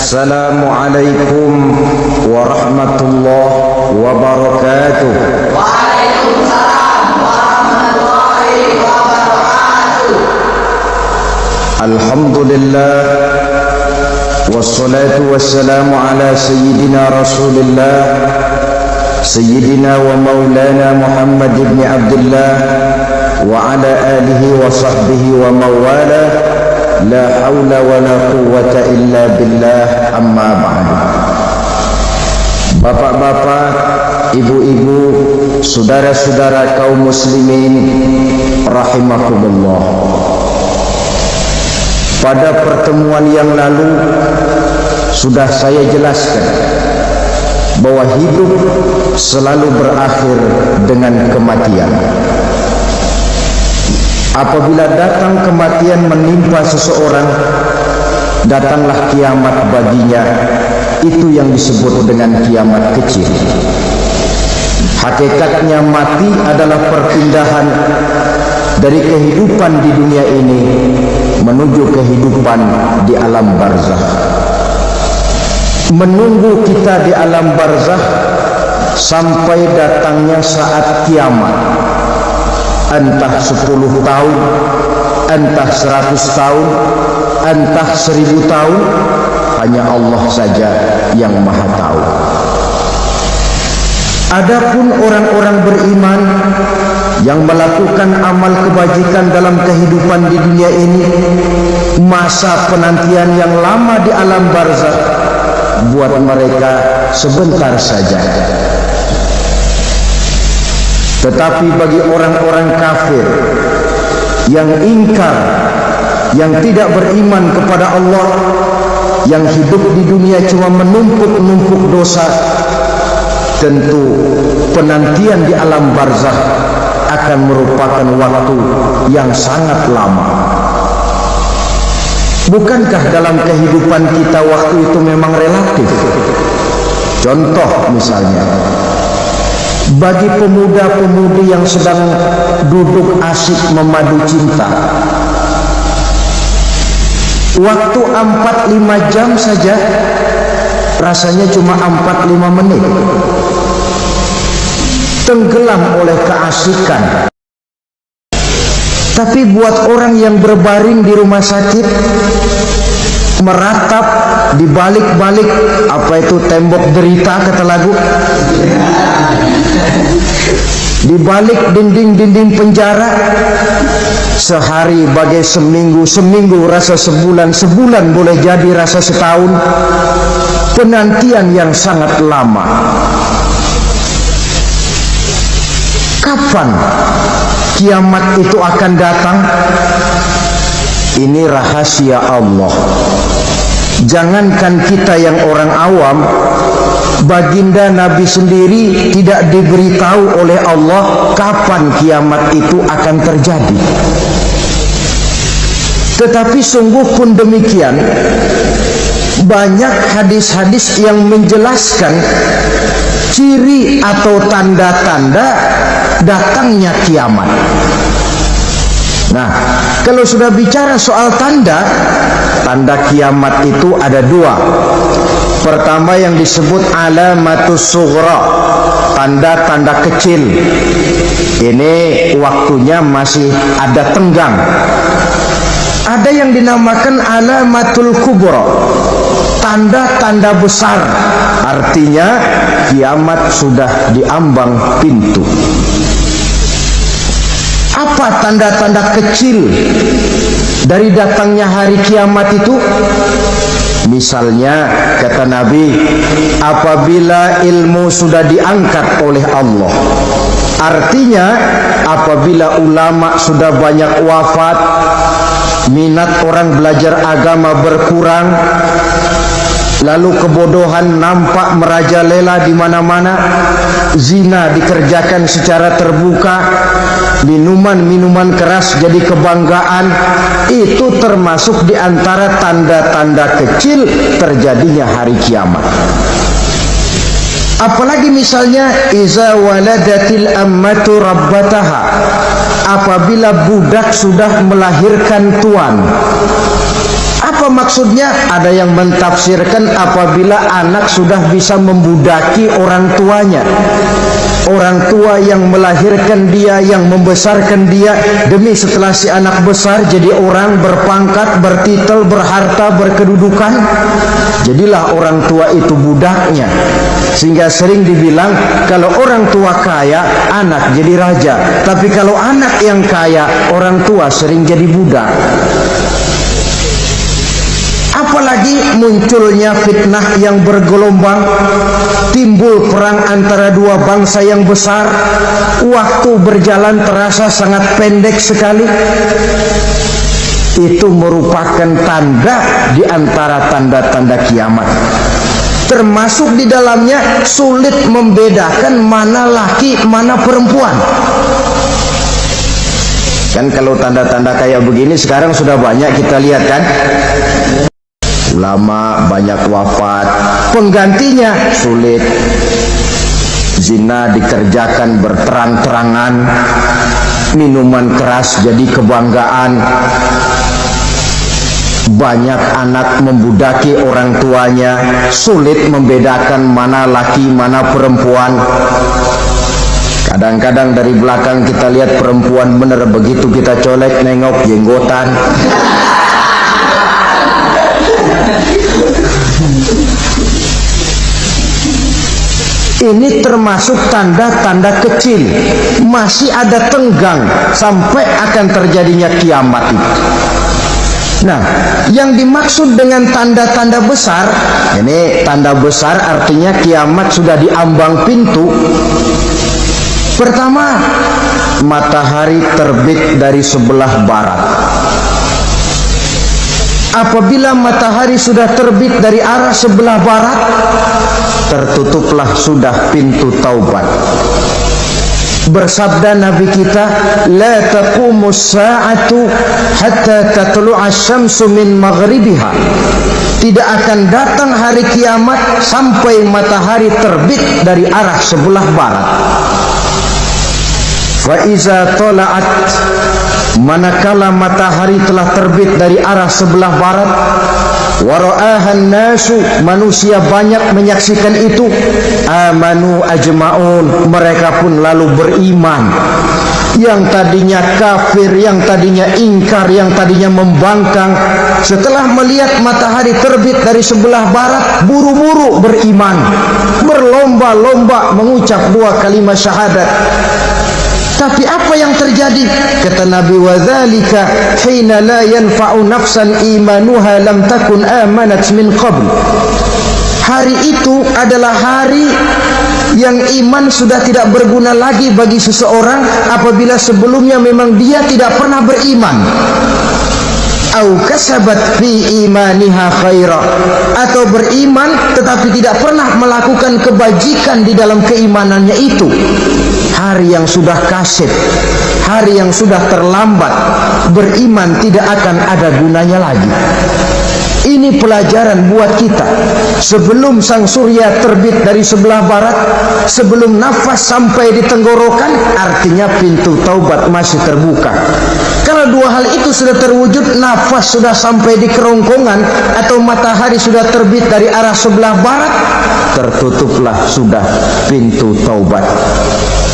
Assalamualaikum warahmatullahi wabarakatuh. Waalaikumsalam warahmatullahi wabarakatuh. Alhamdulillah wassalatu wassalamu ala sayyidina Rasulillah sayyidina wa maulana Muhammad ibn Abdullah wa ala alihi wa sahbihi wa mawala. La haula wa la quwwata illa billah, amma ba'du. Bapak-bapak, ibu-ibu, saudara-saudara kaum muslimin rahimakumullah. Pada pertemuan yang lalu sudah saya jelaskan bahwa hidup selalu berakhir dengan kematian. Apabila datang kematian menimpa seseorang, datanglah kiamat baginya. Itu yang disebut dengan kiamat kecil. Hakikatnya mati adalah perpindahan dari kehidupan di dunia ini menuju kehidupan di alam barzakh. Menunggu kita di alam barzakh sampai datangnya saat kiamat. Entah 10 tahun, entah 100 tahun, entah 1000 tahun, hanya Allah saja yang maha tahu. Adapun orang-orang beriman yang melakukan amal kebajikan dalam kehidupan di dunia ini, masa penantian yang lama di alam barzakh buat mereka sebentar saja. Tetapi bagi orang-orang kafir yang ingkar, yang tidak beriman kepada Allah, yang hidup di dunia cuma menumpuk-numpuk dosa, tentu penantian di alam barzakh akan merupakan waktu yang sangat lama. Bukankah dalam kehidupan kita waktu itu memang relatif? Contoh misalnya, bagi pemuda-pemudi yang sedang duduk asyik memadu cinta, waktu 4-5 jam saja rasanya cuma 4-5 menit, tenggelam oleh keasikan. Tapi buat orang yang berbaring di rumah sakit, meratap di balik-balik apa itu tembok derita kata lagu, di balik dinding-dinding penjara, sehari bagai seminggu, seminggu rasa sebulan, sebulan boleh jadi rasa setahun. Penantian yang sangat lama. Kapan kiamat itu akan datang? Ini rahasia Allah. Jangankan kita yang orang awam, baginda Nabi sendiri tidak diberitahu oleh Allah kapan kiamat itu akan terjadi. Tetapi sungguh pun demikian, banyak hadis-hadis yang menjelaskan ciri atau tanda-tanda datangnya kiamat. Nah, kalau sudah bicara soal tanda kiamat itu ada dua. Pertama yang disebut alamatus sughra, tanda-tanda kecil. Ini waktunya masih ada tenggang. Ada yang dinamakan alamatul kubra, tanda-tanda besar. Artinya kiamat sudah diambang pintu. Apa tanda-tanda kecil dari datangnya hari kiamat itu? Misalnya kata Nabi, apabila ilmu sudah diangkat oleh Allah, artinya apabila ulama sudah banyak wafat, minat orang belajar agama berkurang, lalu kebodohan nampak merajalela di mana-mana, zina dikerjakan secara terbuka, minuman-minuman keras jadi kebanggaan. Itu termasuk di antara tanda-tanda kecil terjadinya hari kiamat. Apalagi misalnya iza waladatil ammatu rabbataha, apabila budak sudah melahirkan tuan. Apa maksudnya? Ada yang mentafsirkan apabila anak sudah bisa membudaki orang tuanya. Orang tua yang melahirkan dia, yang membesarkan dia, demi setelah si anak besar jadi orang berpangkat, bertitel, berharta, berkedudukan, jadilah orang tua itu budaknya. Sehingga sering dibilang kalau orang tua kaya, anak jadi raja. Tapi kalau anak yang kaya, orang tua sering jadi budak. Apalagi munculnya fitnah yang bergelombang, timbul perang antara dua bangsa yang besar, waktu berjalan terasa sangat pendek sekali. Itu merupakan tanda di antara tanda-tanda kiamat. Termasuk di dalamnya sulit membedakan mana laki, mana perempuan. Kan kalau tanda-tanda kayak begini sekarang sudah banyak kita lihat kan. Ulama banyak wafat, penggantinya sulit. Zina dikerjakan berterang-terangan, minuman keras jadi kebanggaan. Banyak anak membudaki orang tuanya, sulit membedakan mana laki, mana perempuan. Kadang-kadang dari belakang kita lihat perempuan bener, begitu kita colek nengok jenggotan. Ini termasuk tanda-tanda kecil, masih ada tenggang sampai akan terjadinya kiamat itu. Nah, yang dimaksud dengan tanda-tanda besar, ini tanda besar artinya kiamat sudah di ambang pintu. Pertama, matahari terbit dari sebelah barat. Apabila matahari sudah terbit dari arah sebelah barat, tertutuplah sudah pintu taubat. Bersabda Nabi kita, la taqumus sa'atu hatta tatlu'a syamsu min maghribiha. Tidak akan datang hari kiamat sampai matahari terbit dari arah sebelah barat. Fa iza tala'at, manakala matahari telah terbit dari arah sebelah barat, wara'ahan nasu, manusia banyak menyaksikan itu, amanu ajma'un, mereka pun lalu beriman. Yang tadinya kafir, yang tadinya ingkar, yang tadinya membangkang, setelah melihat matahari terbit dari sebelah barat, buru-buru beriman, berlomba-lomba mengucap dua kalimat syahadat. Tapi apa yang terjadi? Kata Nabi, wadzalika hina la yanfa'u nafsan imanuha lam takun amanat min qabl. Hari itu adalah hari yang iman sudah tidak berguna lagi bagi seseorang apabila sebelumnya memang dia tidak pernah beriman. Au kasabat fi imaniha khaira, atau beriman tetapi tidak pernah melakukan kebajikan di dalam keimanannya itu. Hari yang sudah kasib, hari yang sudah terlambat, beriman tidak akan ada gunanya lagi. Ini pelajaran buat kita. Sebelum sang surya terbit dari sebelah barat, sebelum nafas sampai di tenggorokan, artinya pintu taubat masih terbuka. Kalau dua hal itu sudah terwujud, nafas sudah sampai di kerongkongan atau matahari sudah terbit dari arah sebelah barat, tertutuplah sudah pintu taubat.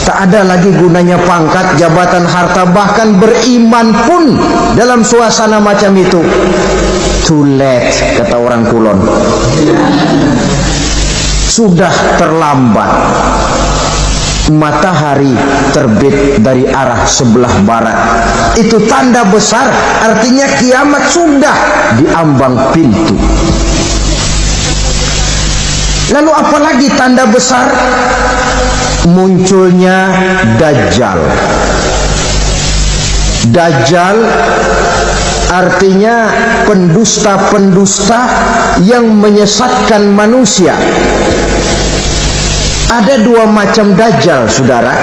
Tak ada lagi gunanya pangkat, jabatan, harta, bahkan beriman pun dalam suasana macam itu. Too late, kata orang Kulon. Sudah terlambat. Matahari terbit dari arah sebelah barat. Itu tanda besar, artinya kiamat sudah di ambang pintu. Lalu apalagi tanda besar? Munculnya Dajjal. Dajjal artinya pendusta-pendusta yang menyesatkan manusia. Ada dua macam Dajjal, saudara.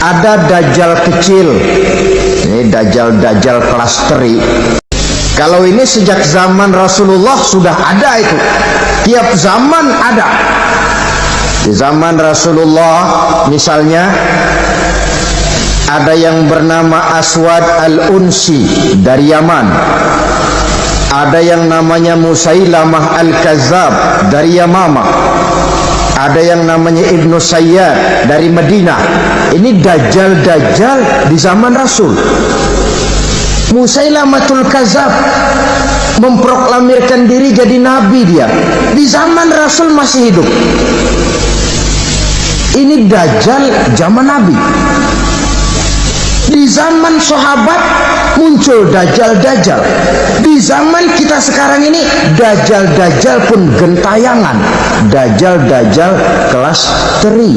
Ada Dajjal kecil, ini Dajjal kelas teri. Kalau ini sejak zaman Rasulullah sudah ada itu. Tiap zaman ada. Di zaman Rasulullah misalnya ada yang bernama Aswad al-Unsi dari Yaman. Ada yang namanya Musailamah Al-Kazzab dari Yamamah. Ada yang namanya Ibnu Sayyad dari Madinah. Ini dajjal-dajjal di zaman Rasul. Musailamatul Kazzab memproklamirkan diri jadi nabi dia. Di zaman Rasul masih hidup. Ini dajjal zaman Nabi. Di zaman sahabat muncul dajjal-dajjal. Di zaman kita sekarang ini dajjal-dajjal pun gentayangan. Dajjal-dajjal kelas teri.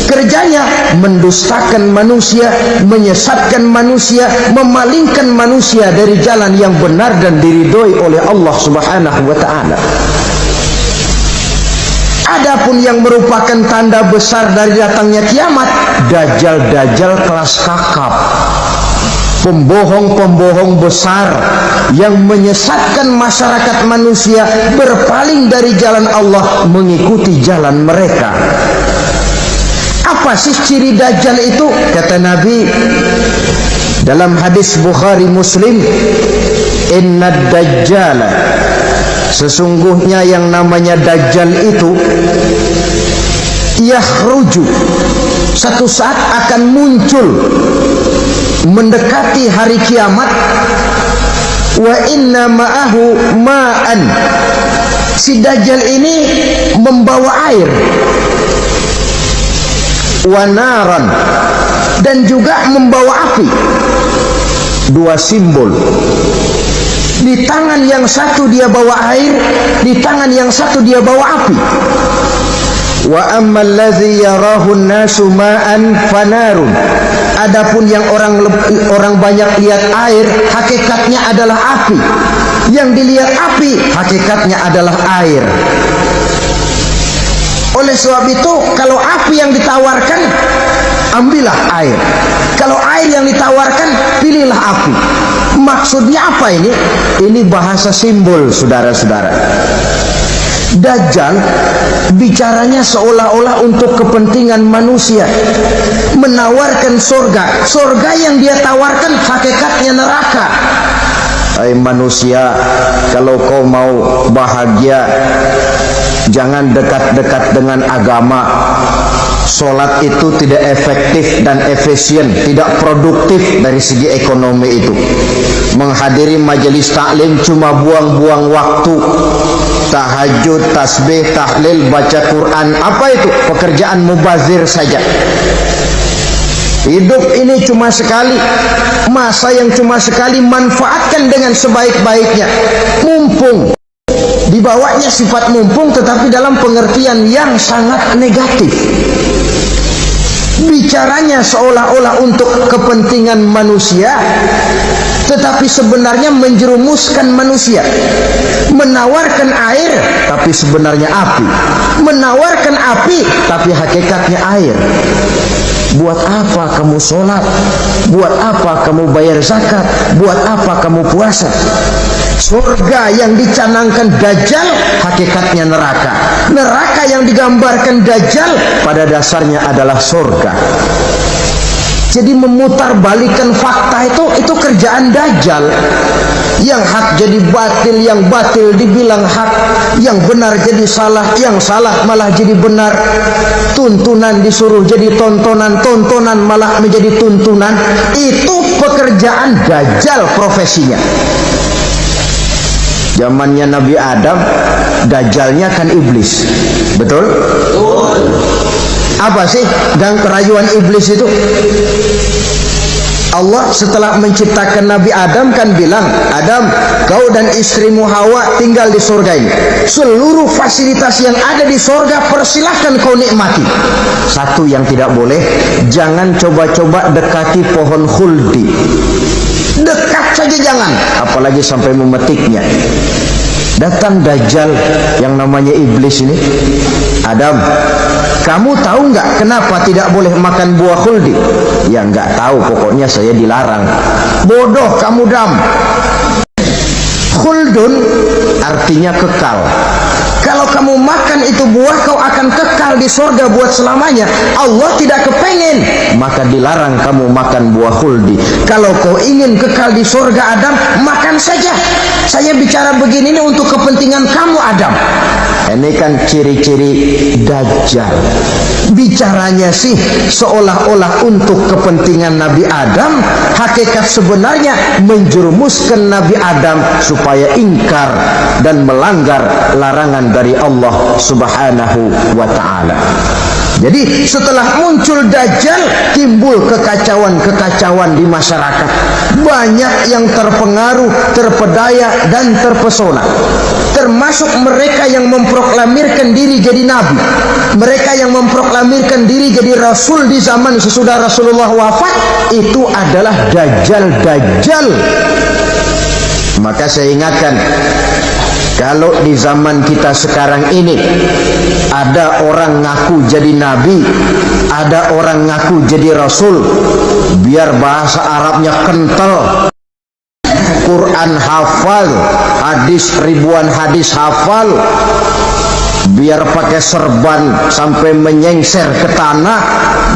Kerjanya mendustakan manusia, menyesatkan manusia, memalingkan manusia dari jalan yang benar dan diridhoi oleh Allah Subhanahu wa taala. Adapun yang merupakan tanda besar dari datangnya kiamat, dajjal-dajjal kelas kakap, pembohong-pembohong besar yang menyesatkan masyarakat manusia berpaling dari jalan Allah mengikuti jalan mereka. Apa sih ciri dajjal itu? Kata Nabi dalam hadis Bukhari Muslim, "Innad dajjala," sesungguhnya yang namanya dajjal itu yakhruju, satu saat akan muncul mendekati hari kiamat. Wa inna ma'ahu ma'an, si dajjal ini membawa air. Wa naran, dan juga membawa api. Dua simbol. Di tangan yang satu dia bawa air, di tangan yang satu dia bawa api. Wa ammal ladzi yarahu an-nasu ma'an fanarun. Adapun yang orang banyak lihat air, hakikatnya adalah api. Yang dilihat api, hakikatnya adalah air. Oleh sebab itu, kalau api yang ditawarkan, ambillah air. Kalau air yang ditawarkan, pilihlah api. Maksudnya apa ini? Ini bahasa simbol, saudara-saudara. Dajjal bicaranya seolah-olah untuk kepentingan manusia, menawarkan surga. Surga yang dia tawarkan hakikatnya neraka. Hai manusia, kalau kau mau bahagia, jangan dekat-dekat dengan agama. Sholat itu tidak efektif dan efisien, tidak produktif dari segi ekonomi itu. Menghadiri majelis taklim cuma buang-buang waktu. Tahajud, tasbih, tahlil, baca Quran, apa itu? Pekerjaan mubazir saja. Hidup ini cuma sekali, masa yang cuma sekali, manfaatkan dengan sebaik-baiknya. Mumpung. Dibawanya sifat mumpung, tetapi dalam pengertian yang sangat negatif. Bicaranya seolah-olah untuk kepentingan manusia, tetapi sebenarnya menjerumuskan manusia. Menawarkan air, tapi sebenarnya api. Menawarkan api, tapi hakikatnya air. Buat apa kamu sholat? Buat apa kamu bayar zakat? Buat apa kamu puasa? Surga yang dicanangkan dajjal, hakikatnya neraka. Neraka yang digambarkan dajjal, pada dasarnya adalah surga. Jadi memutarbalikkan fakta itu kerjaan dajjal. Yang hak jadi batil, yang batil dibilang hak, yang benar jadi salah, yang salah malah jadi benar. Tuntunan disuruh jadi tontonan, tontonan malah menjadi tuntunan. Itu pekerjaan dajjal profesinya. Zamannya Nabi Adam, dajjalnya kan iblis. Betul? Betul. Apa sih gang kerayuan iblis itu? Allah setelah menciptakan Nabi Adam kan bilang, Adam, kau dan istrimu Hawa tinggal di surga ini. Seluruh fasilitas yang ada di surga persilahkan kau nikmati. Satu yang tidak boleh, jangan coba-coba dekati pohon khuldi. Dekat saja jangan, apalagi sampai memetiknya. Datang dajjal yang namanya iblis ini. Adam, kamu tahu nggak kenapa tidak boleh makan buah khuldi? Ya nggak tahu, pokoknya saya dilarang. Bodoh kamu, Dam. Khuldun artinya kekal. Kalau kamu makan itu buah, kau akan kekal di surga buat selamanya. Allah tidak kepengen, maka dilarang kamu makan buah khuldi. Kalau kau ingin kekal di surga Adam, makan saja. Saya bicara begini ini untuk kepentingan kamu Adam. Ini kan ciri-ciri Dajjal. Bicaranya sih seolah-olah untuk kepentingan Nabi Adam, hakikat sebenarnya menjerumuskan Nabi Adam supaya ingkar dan melanggar larangan dari Allah Subhanahu wa ta'ala. Jadi setelah muncul Dajjal, timbul kekacauan-kekacauan di masyarakat. Banyak yang terpengaruh, terpedaya dan terpesona. Termasuk mereka yang memproklamirkan diri jadi nabi, mereka yang memproklamirkan diri jadi rasul di zaman sesudah Rasulullah wafat. Itu adalah Dajjal. Maka saya ingatkan, kalau di zaman kita sekarang ini ada orang ngaku jadi nabi, ada orang ngaku jadi rasul, biar bahasa Arabnya kental, Quran hafal, hadis ribuan hadis hafal, biar pakai serban sampai menyengser ke tanah,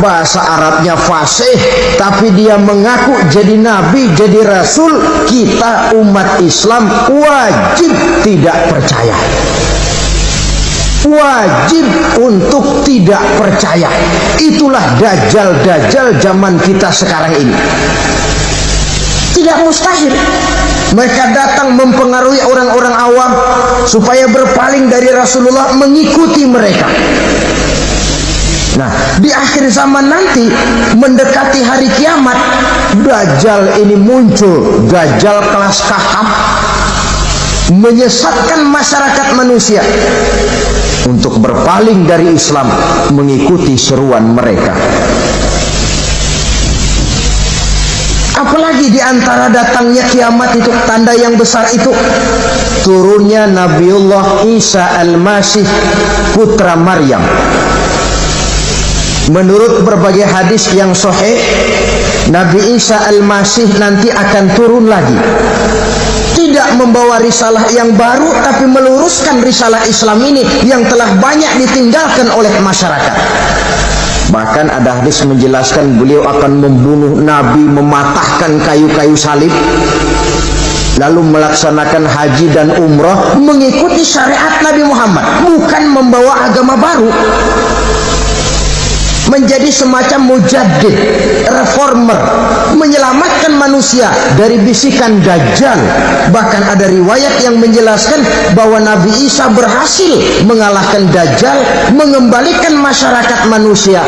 bahasa Arabnya fasih, tapi dia mengaku jadi nabi, jadi rasul, kita umat Islam wajib tidak percaya. Wajib untuk tidak percaya. Itulah Dajjal zaman kita sekarang ini. Tidak mustahil mereka datang mempengaruhi orang-orang awam supaya berpaling dari Rasulullah, mengikuti mereka. Nah, di akhir zaman nanti, mendekati hari kiamat, Dajjal ini muncul. Dajjal kelas kakap, menyesatkan masyarakat manusia untuk berpaling dari Islam, mengikuti seruan mereka. Apalagi di antara datangnya kiamat itu, tanda yang besar itu, turunnya Nabiullah Isa Al-Masih, putra Maryam. Menurut berbagai hadis yang sahih, Nabi Isa Al-Masih nanti akan turun lagi. Tidak membawa risalah yang baru, tapi meluruskan risalah Islam ini yang telah banyak ditinggalkan oleh masyarakat. Bahkan ada hadis menjelaskan beliau akan membunuh Nabi, mematahkan kayu-kayu salib, lalu melaksanakan haji dan umrah mengikuti syariat Nabi Muhammad, bukan membawa agama baru. Menjadi semacam mujaddid, reformer, menyelamatkan manusia dari bisikan Dajjal. Bahkan ada riwayat yang menjelaskan bahwa Nabi Isa berhasil mengalahkan Dajjal, mengembalikan masyarakat manusia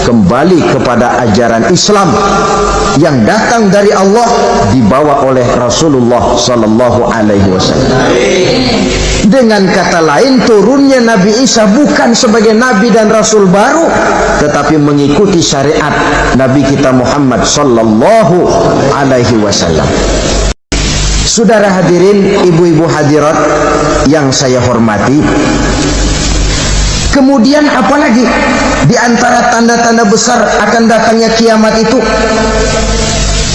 kembali kepada ajaran Islam yang datang dari Allah, dibawa oleh Rasulullah sallallahu alaihi wasallam. Dengan kata lain, turunnya Nabi Isa bukan sebagai nabi dan rasul baru, tetapi mengikuti syariat Nabi kita Muhammad sallallahu alaihi wasallam. Saudara hadirin, ibu-ibu hadirat yang saya hormati, kemudian apalagi di antara tanda-tanda besar akan datangnya kiamat itu?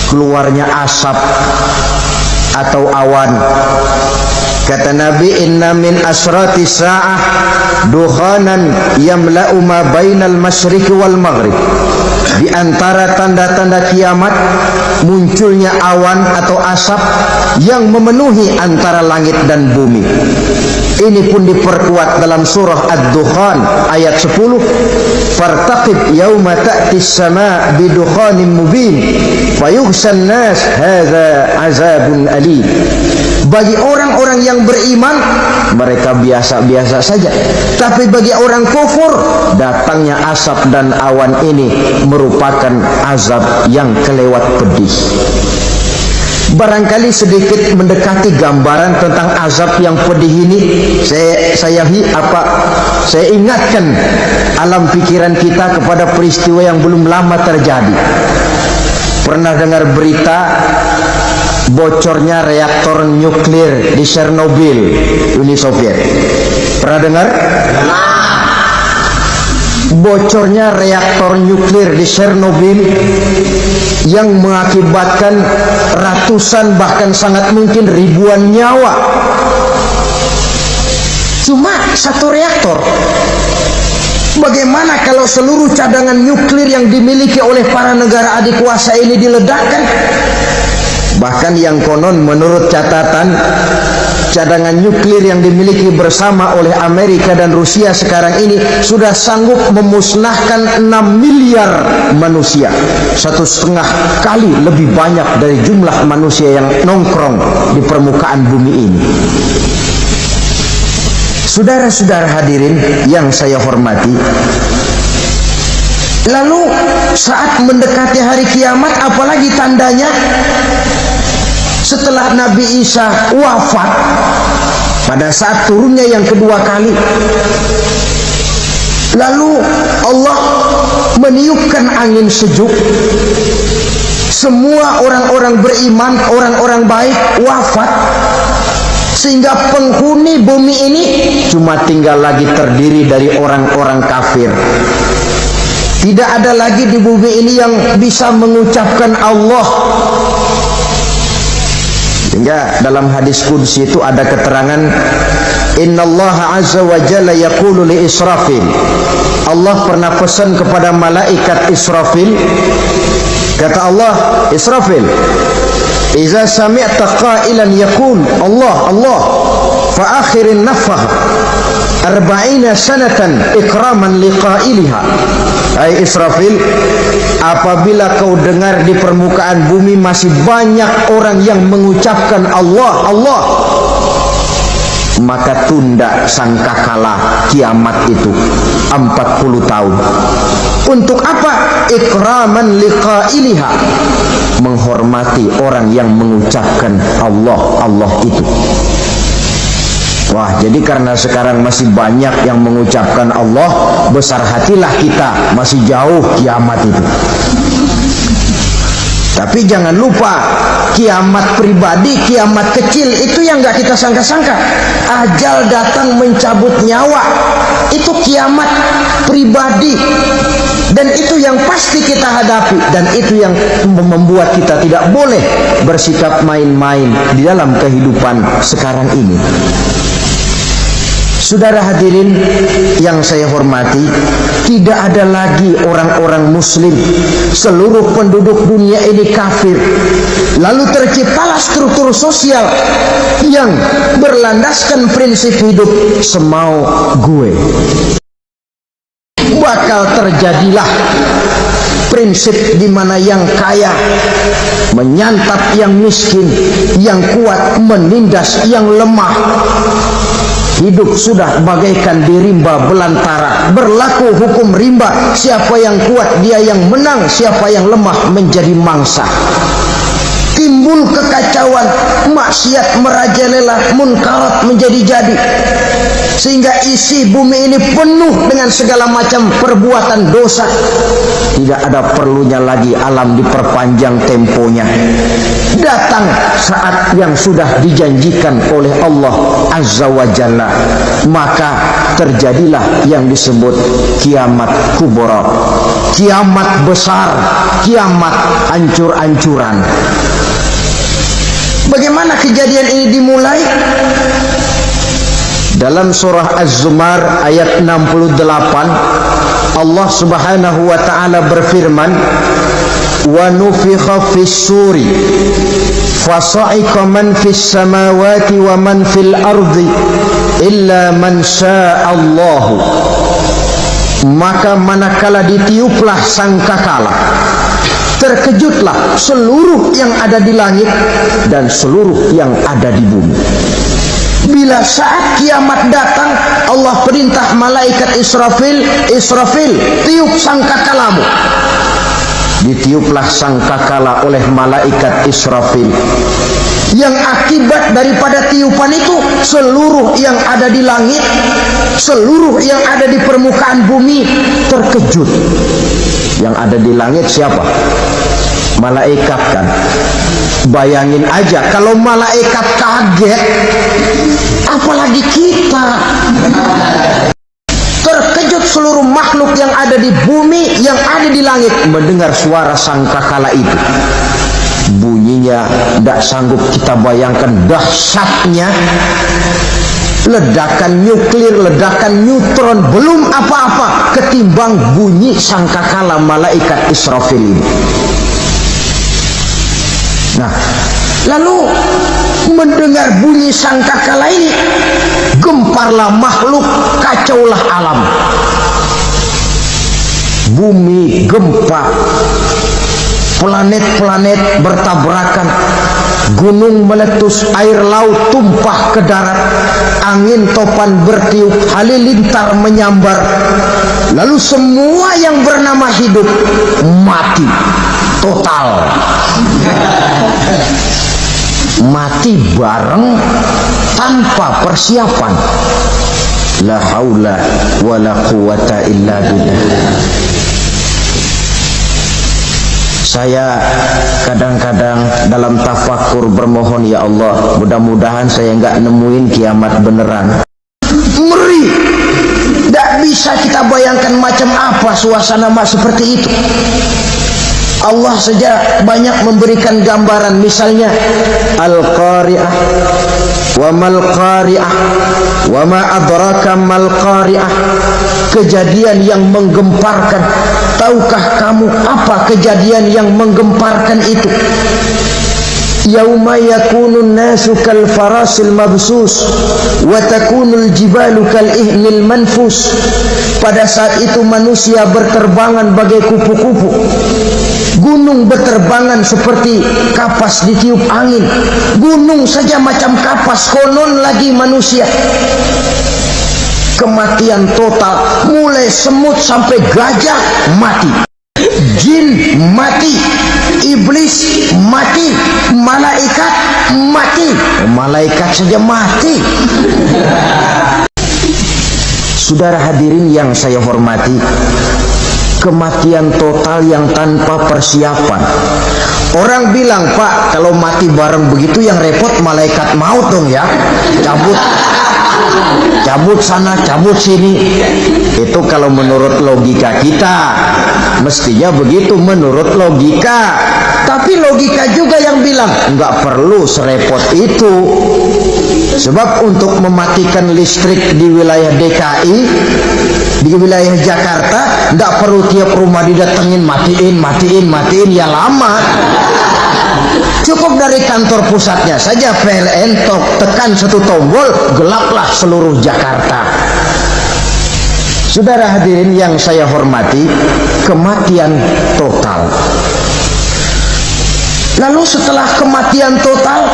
Keluarnya asap atau awan. Kata Nabi, inna min asrati sa'ah dukhanan yamla'u ma bainal masyriqi wal maghrib. Di antara tanda-tanda kiamat, munculnya awan atau asap yang memenuhi antara langit dan bumi. Ini pun diperkuat dalam surah Ad-Dukhan ayat 10. Fartaqib yauma ta'tis sama' bidukhanin mubin fayughshan nas hadza azabun alim. Bagi orang-orang yang beriman, mereka biasa-biasa saja. Tapi bagi orang kufur, datangnya asap dan awan ini merupakan azab yang kelewat pedih. Barangkali sedikit mendekati gambaran tentang azab yang pedih ini, saya ingatkan alam pikiran kita kepada peristiwa yang belum lama terjadi. Pernah dengar berita bocornya reaktor nuklir di Chernobyl, Uni Soviet? Pernah dengar? Bocornya reaktor nuklir di Chernobyl yang mengakibatkan ratusan bahkan sangat mungkin ribuan nyawa. Cuma satu reaktor. Bagaimana kalau seluruh cadangan nuklir yang dimiliki oleh para negara adik kuasa ini diledakkan? Bahkan yang konon menurut catatan, cadangan nuklir yang dimiliki bersama oleh Amerika dan Rusia sekarang ini sudah sanggup memusnahkan 6 miliar manusia, 1,5 kali lebih banyak dari jumlah manusia yang nongkrong di permukaan bumi ini. Saudara-saudara hadirin yang saya hormati, lalu saat mendekati hari kiamat, apalagi tandanya? Setelah Nabi Isa wafat, pada saat turunnya yang kedua kali, lalu Allah meniupkan angin sejuk. Semua orang-orang beriman, orang-orang baik wafat, sehingga penghuni bumi ini cuma tinggal lagi terdiri dari orang-orang kafir. Tidak ada lagi di bumi ini yang bisa mengucapkan Allah. Sehingga dalam hadis qudsi itu ada keterangan, Innallaha azza wa jalla yaqulu li Israfil. Allah pernah pesan kepada malaikat Israfil. Kata Allah, Israfil, Iza sami'ta qailan yaqul Allah Allah fa akhirin nafah 40 sanatan ikraman liqailiha. Hai Israfil, apabila kau dengar di permukaan bumi masih banyak orang yang mengucapkan Allah Allah, maka tunda sangkakala kiamat itu 40 tahun. Untuk apa? Ikraman liqailiha, menghormati orang yang mengucapkan Allah Allah itu. Wah, jadi karena sekarang masih banyak yang mengucapkan Allah, besar hatilah kita, masih jauh kiamat itu. Tapi jangan lupa, kiamat pribadi, kiamat kecil itu yang gak kita sangka-sangka. Ajal datang mencabut nyawa, itu kiamat pribadi. Dan itu yang pasti kita hadapi. Dan itu yang membuat kita tidak boleh bersikap main-main di dalam kehidupan sekarang ini. Saudara hadirin yang saya hormati, tidak ada lagi orang-orang muslim. Seluruh penduduk dunia ini kafir. Lalu terciptalah struktur sosial yang berlandaskan prinsip hidup semau gue. Bakal terjadilah prinsip di mana yang kaya menyantap yang miskin, yang kuat menindas yang lemah. Hidup sudah bagaikan di rimba belantara. Berlaku hukum rimba. Siapa yang kuat dia yang menang, siapa yang lemah menjadi mangsa. Timbul kekacauan, maksiat merajalela, munkarat menjadi-jadi. Sehingga isi bumi ini penuh dengan segala macam perbuatan dosa. Tidak ada perlunya lagi alam diperpanjang temponya. Datang saat yang sudah dijanjikan oleh Allah Azza wa Jalla, maka terjadilah yang disebut kiamat kubra, kiamat besar, kiamat hancur-hancuran. Bagaimana kejadian ini dimulai? Dalam surah Az-Zumar ayat 68, Allah Subhanahu wa taala berfirman, "Wa nufikha fis-suri fasa'iqa man fis samawati wa man fil ardi illa man sya'allahu." Maka manakala ditiuplah sangkakala, terkejutlah seluruh yang ada di langit dan seluruh yang ada di bumi. Bila saat kiamat datang, Allah perintah malaikat Israfil, Israfil, tiup sangkakalamu. Ditiuplah sangkakala oleh malaikat Israfil. Yang akibat daripada tiupan itu, seluruh yang ada di langit, seluruh yang ada di permukaan bumi terkejut. Yang ada di langit siapa? Malaikat kan. Bayangin aja kalau malaikat kaget, apalagi kita. Terkejut seluruh makhluk yang ada di bumi, yang ada di langit mendengar suara sangkakala itu. Bunyinya tidak sanggup kita bayangkan dahsyatnya. ledakan nuklir, ledakan neutron, belum apa-apa ketimbang bunyi sangkakala malaikat Israfil ini. Nah, lalu mendengar bunyi sangkakala ini, gemparlah makhluk, kacaulah alam. Bumi gempa, planet-planet bertabrakan, gunung meletus, air laut tumpah ke darat, angin topan bertiup, halilintar menyambar. Lalu semua yang bernama hidup mati total. Mati bareng tanpa persiapan. La haula wala quwata illa billah. Saya kadang-kadang dalam tafakur bermohon, ya Allah, mudah-mudahan saya nggak nemuin kiamat beneran. Ngeri, nggak bisa kita bayangkan macam apa suasana seperti itu. Allah saja banyak memberikan gambaran, misalnya Al-Qari'ah, wa mal qari'ah, wa ma adraka mal qari'ah. Kejadian yang menggemparkan. Tahukah kamu apa kejadian yang menggemparkan itu? Yauma yakunun nasu kal farasil mabsus wa takunul jibalu kal ihnil manfus. Pada saat itu manusia berterbangan bagai kupu-kupu, gunung berterbangan seperti kapas ditiup angin. Gunung saja macam kapas, konon lagi manusia. Kematian total, mulai semut sampai gajah mati, jin mati, iblis mati, malaikat mati. Malaikat saja mati. Saudara hadirin yang saya hormati, kematian total yang tanpa persiapan. Orang bilang, Pak, kalau mati bareng begitu yang repot malaikat maut dong ya, cabut sana, cabut sini. Itu kalau menurut logika kita, mestinya begitu menurut logika. Tapi logika juga yang bilang nggak perlu serepot itu. Sebab untuk mematikan listrik di wilayah DKI, di wilayah Jakarta, nggak perlu tiap rumah didatengin, matiin, ya lama. Cukup dari kantor pusatnya saja PLN, tekan satu tombol, gelaplah seluruh Jakarta. Saudara hadirin yang saya hormati, kematian total. Lalu setelah kematian total,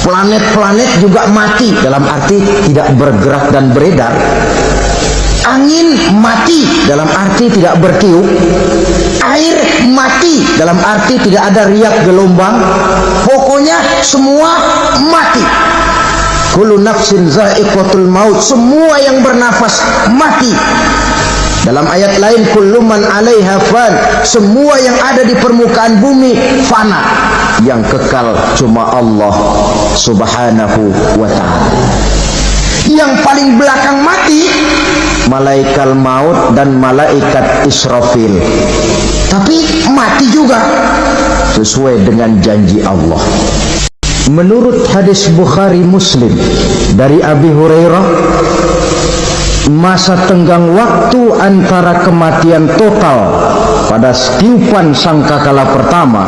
planet-planet juga mati, dalam arti tidak bergerak dan beredar. Angin mati, dalam arti tidak bertiup. Air mati, dalam arti tidak ada riak gelombang. Pokoknya semua mati. Kullu nafsin za'iqatul maut, semua yang bernafas mati. Dalam ayat lain, kullu man 'alaiha fan, semua yang ada di permukaan bumi fana. Yang kekal cuma Allah Subhanahu wa ta'ala. Yang paling belakang mati malaikat maut dan malaikat Israfil. Tapi mati juga sesuai dengan janji Allah. Menurut hadis Bukhari Muslim dari Abi Hurairah, masa tenggang waktu antara kematian total pada tiupan sangkakala pertama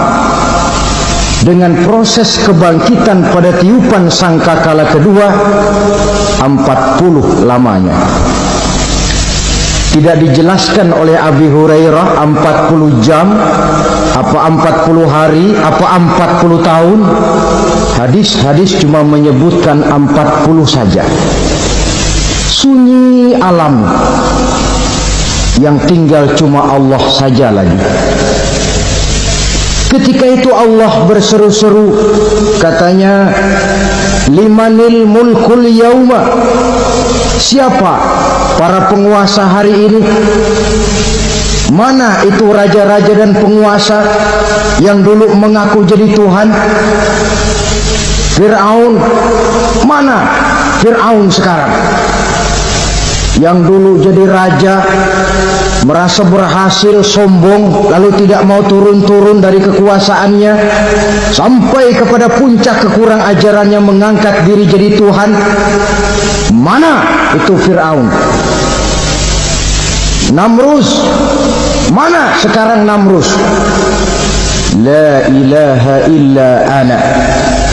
dengan proses kebangkitan pada tiupan sangkakala kedua 40 lamanya. Tidak dijelaskan oleh Abi Hurairah 40 jam, apa 40 hari, apa 40 tahun. Hadis-hadis cuma menyebutkan 40 saja. Sunyi alam, yang tinggal cuma Allah saja lagi. Ketika itu Allah berseru-seru, katanya, limanil mulkul yauma, siapa para penguasa hari ini? Mana itu raja-raja dan penguasa yang dulu mengaku jadi Tuhan? Fir'aun, mana Fir'aun sekarang? Yang dulu jadi raja, merasa berhasil, sombong, lalu tidak mau turun-turun dari kekuasaannya, sampai kepada puncak kekurang ajarannya mengangkat diri jadi Tuhan. Mana itu Fir'aun? Namrus, mana sekarang Namrus? La ilaha illa ana.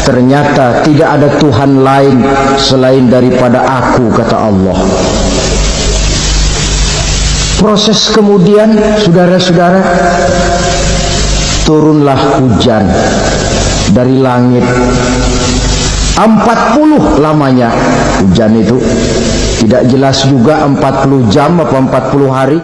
Ternyata tidak ada Tuhan lain selain daripada aku, kata Allah. Proses kemudian, saudara-saudara, turunlah hujan dari langit. 40 lamanya hujan itu. Tidak jelas juga 40 jam apa 40 hari.